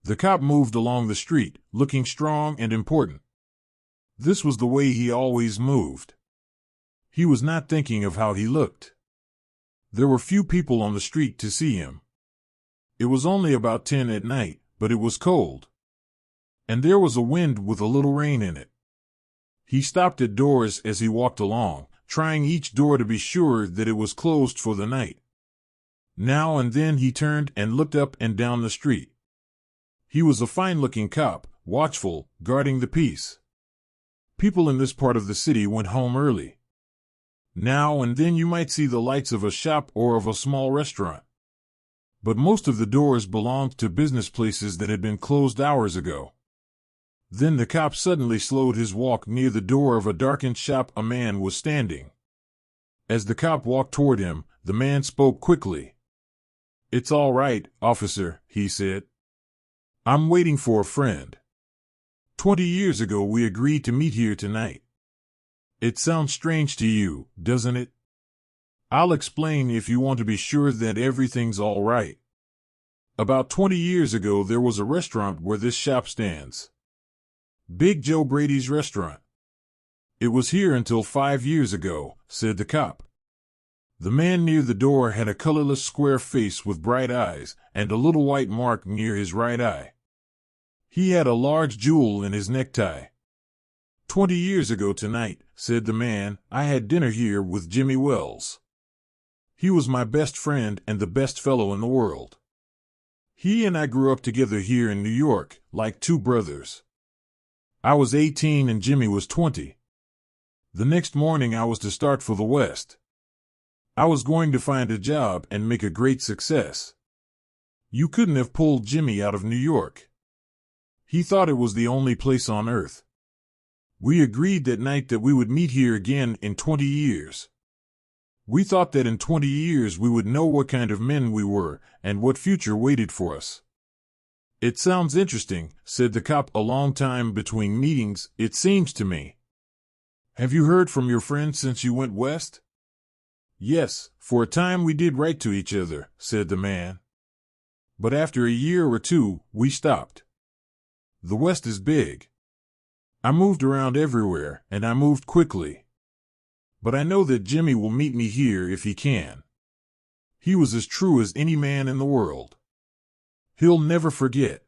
The cop moved along the street, looking strong and important. This was the way he always moved. He was not thinking of how he looked. There were few people on the street to see him. It was only about 10 at night, but it was cold. And there was a wind with a little rain in it. He stopped at doors as he walked along, trying each door to be sure that it was closed for the night. Now and then he turned and looked up and down the street. He was a fine-looking cop, watchful, guarding the peace. People in this part of the city went home early. Now and then you might see the lights of a shop or of a small restaurant. But most of the doors belonged to business places that had been closed hours ago. Then the cop suddenly slowed his walk near the door of a darkened shop. A man was standing. As the cop walked toward him, the man spoke quickly. "It's all right, officer," he said. "I'm waiting for a friend. 20 years ago we agreed to meet here tonight. It sounds strange to you, doesn't it? I'll explain if you want to be sure that everything's all right. About 20 years ago there was a restaurant where this shop stands. Big Joe Brady's restaurant. It was here until 5 years ago," said the cop. The man near the door had a colorless square face with bright eyes, and a little white mark near his right eye. He had a large jewel in his necktie. 20 years ago tonight," said the man, "I had dinner here with Jimmy Wells. He was my best friend and the best fellow in the world. He and I grew up together here in New York, like two brothers. I was 18 and Jimmy was 20. The next morning I was to start for the West. I was going to find a job and make a great success. You couldn't have pulled Jimmy out of New York. He thought it was the only place on earth. We agreed that night that we would meet here again in 20 years. We thought that in 20 years we would know what kind of men we were and what future waited for us." "It sounds interesting," said the cop. "A long time between meetings, it seems to me. Have you heard from your friend since you went west?" "Yes, for a time we did write to each other," said the man. "But after a year or two, we stopped. The West is big. I moved around everywhere, and I moved quickly. But I know that Jimmy will meet me here if he can. He was as true as any man in the world. He'll never forget.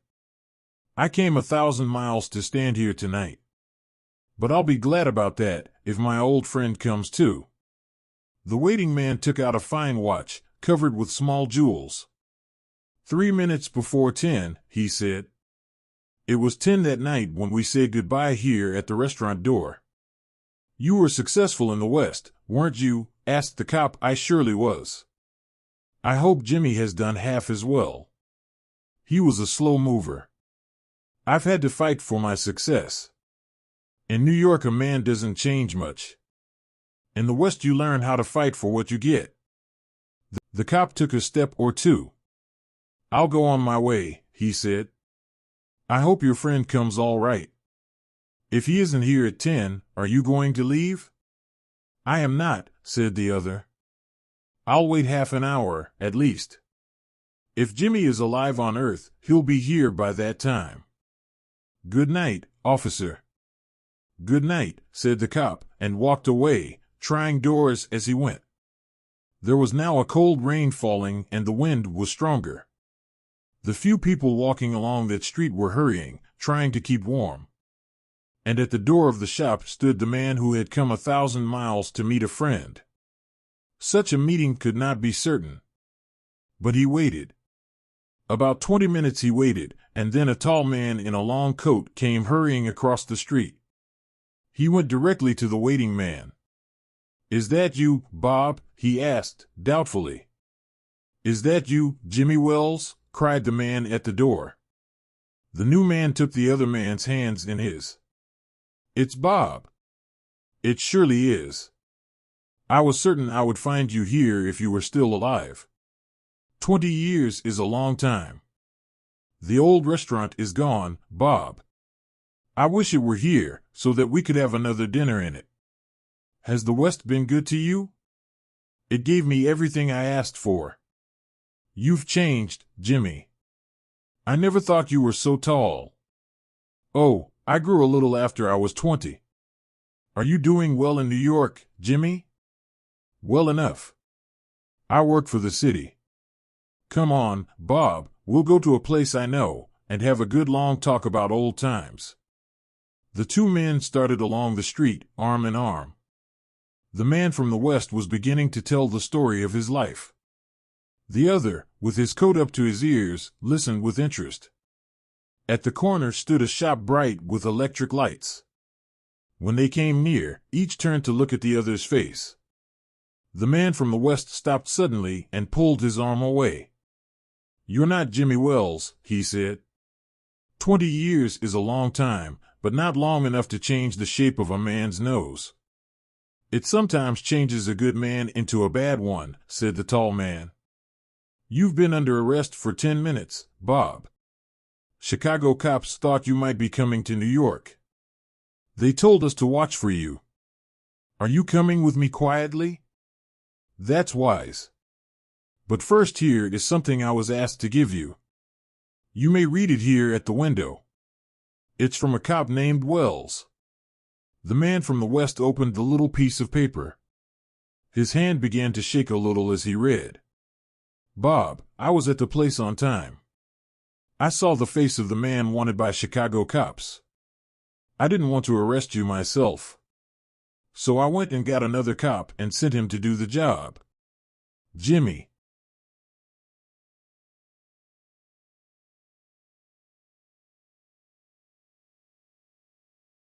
I came 1,000 miles to stand here tonight. But I'll be glad about that, if my old friend comes too." The waiting man took out a fine watch, covered with small jewels. 3 minutes before 10, he said. "It was 10 that night when we said goodbye here at the restaurant door." "You were successful in the West, weren't you?" asked the cop. "I surely was. I hope Jimmy has done half as well. He was a slow mover. I've had to fight for my success. In New York, a man doesn't change much. In the West, you learn how to fight for what you get." The cop took a step or two. "I'll go on my way," he said. "I hope your friend comes all right. If he isn't here at 10, are you going to leave?" "I am not," said the other. "I'll wait half an hour, at least. If Jimmy is alive on Earth, he'll be here by that time. Good night, officer." "Good night," said the cop, and walked away, trying doors as he went. There was now a cold rain falling and the wind was stronger. The few people walking along that street were hurrying, trying to keep warm. And at the door of the shop stood the man who had come 1,000 miles to meet a friend. Such a meeting could not be certain. But he waited. About 20 minutes he waited, and then a tall man in a long coat came hurrying across the street. He went directly to the waiting man. "Is that you, Bob?" he asked, doubtfully. "Is that you, Jimmy Wells?" cried the man at the door. The new man took the other man's hands in his. "It's Bob." "It surely is. I was certain I would find you here if you were still alive. 20 years is a long time. The old restaurant is gone, Bob. I wish it were here, so that we could have another dinner in it. Has the West been good to you? It gave me everything I asked for. You've changed, Jimmy. I never thought you were so tall. Oh, I grew a little after I was 20. Are you doing well in New York, Jimmy? Well enough. I work for the city. Come on, Bob, we'll go to a place I know and have a good long talk about old times. The two men started along the street, arm in arm. The man from the west was beginning to tell the story of his life. The other, with his coat up to his ears, listened with interest. At the corner stood a shop bright with electric lights. When they came near, each turned to look at the other's face. The man from the west stopped suddenly and pulled his arm away. "You're not Jimmy Wells," he said. 20 years is a long time, but not long enough to change the shape of a man's nose. It sometimes changes a good man into a bad one, said the tall man. You've been under arrest for 10 minutes, Bob. Chicago cops thought you might be coming to New York. They told us to watch for you. Are you coming with me quietly? That's wise. But first, here is something I was asked to give you. You may read it here at the window. It's from a cop named Wells. The man from the west opened the little piece of paper. His hand began to shake a little as he read. Bob, I was at the place on time. I saw the face of the man wanted by Chicago cops. I didn't want to arrest you myself. So I went and got another cop and sent him to do the job. Jimmy,